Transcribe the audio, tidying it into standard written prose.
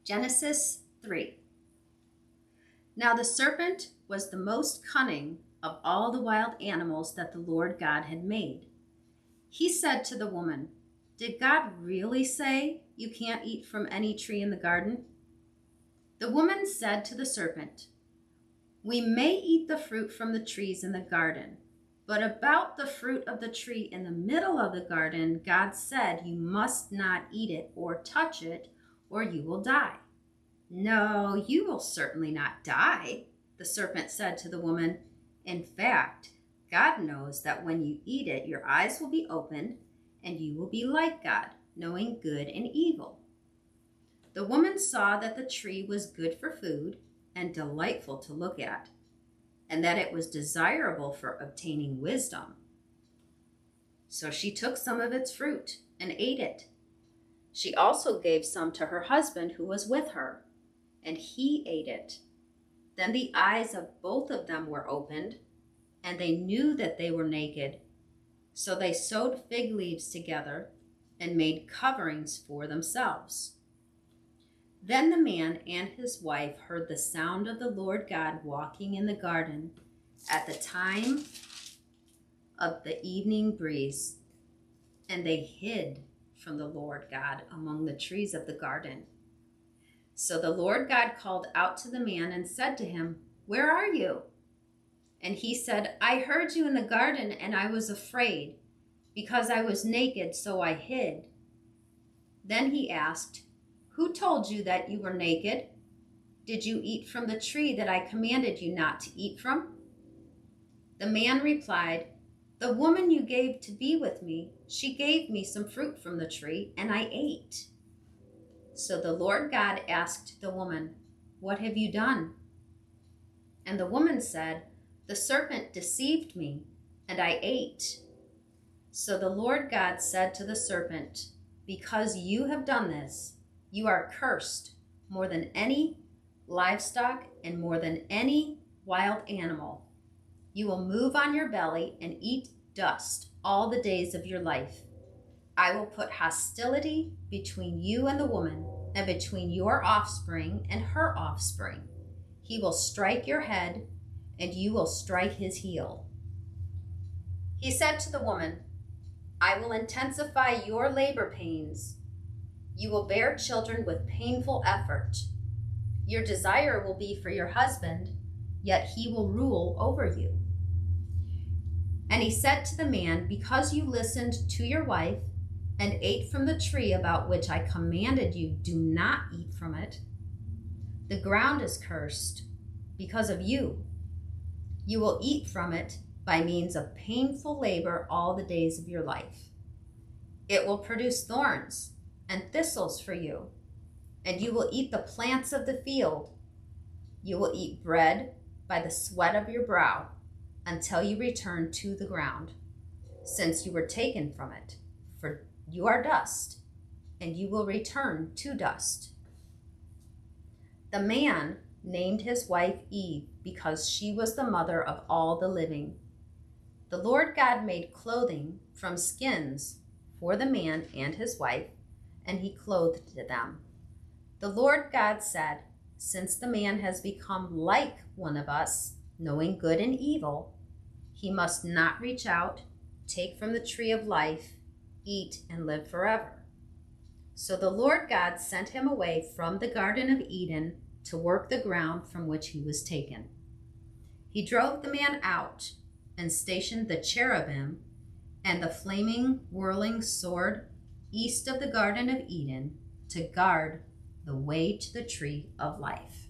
Genesis 3. Now the serpent was the most cunning of all the wild animals that the Lord God had made. He said to the woman, "Did God really say you can't eat from any tree in the garden?" The woman said to the serpent, "We may eat the fruit from the trees in the garden, but about the fruit of the tree in the middle of the garden, God said you must not eat it or touch it, or you will die." "No, you will certainly not die," the serpent said to the woman. "In fact, God knows that when you eat it, your eyes will be opened, and you will be like God, knowing good and evil." The woman saw that the tree was good for food and delightful to look at, and that it was desirable for obtaining wisdom. So she took some of its fruit and ate it. She also gave some to her husband who was with her, and he ate it. Then the eyes of both of them were opened, and they knew that they were naked. So they sewed fig leaves together and made coverings for themselves. Then the man and his wife heard the sound of the Lord God walking in the garden at the time of the evening breeze, and they hid from the Lord God among the trees of the garden. So the Lord God called out to the man and said to him, "Where are you?" And he said, "I heard you in the garden, and I was afraid, because I was naked, so I hid." Then he asked, "Who told you that you were naked? Did you eat from the tree that I commanded you not to eat from?" The man replied, "The woman you gave to be with me, she gave me some fruit from the tree, and I ate." So the Lord God asked the woman, "What have you done?" And the woman said, "The serpent deceived me, and I ate." So the Lord God said to the serpent, "Because you have done this, you are cursed more than any livestock and more than any wild animal. You will move on your belly and eat dust all the days of your life. I will put hostility between you and the woman, and between your offspring and her offspring. He will strike your head, and you will strike his heel." He said to the woman, "I will intensify your labor pains. You will bear children with painful effort. Your desire will be for your husband, yet he will rule over you." And he said to the man, "Because you listened to your wife and ate from the tree about which I commanded you, do not eat from it. The ground is cursed because of you. You will eat from it by means of painful labor all the days of your life. It will produce thorns and thistles for you, and you will eat the plants of the field. You will eat bread by the sweat of your brow until you return to the ground, since you were taken from it, for you are dust, and you will return to dust." The man named his wife Eve because she was the mother of all the living. The Lord God made clothing from skins for the man and his wife, and he clothed them. The Lord God said, "Since the man has become like one of us, knowing good and evil, he must not reach out, take from the tree of life, eat, and live forever." So the Lord God sent him away from the Garden of Eden to work the ground from which he was taken. He drove the man out and stationed the cherubim and the flaming, whirling sword east of the Garden of Eden to guard the way to the tree of life.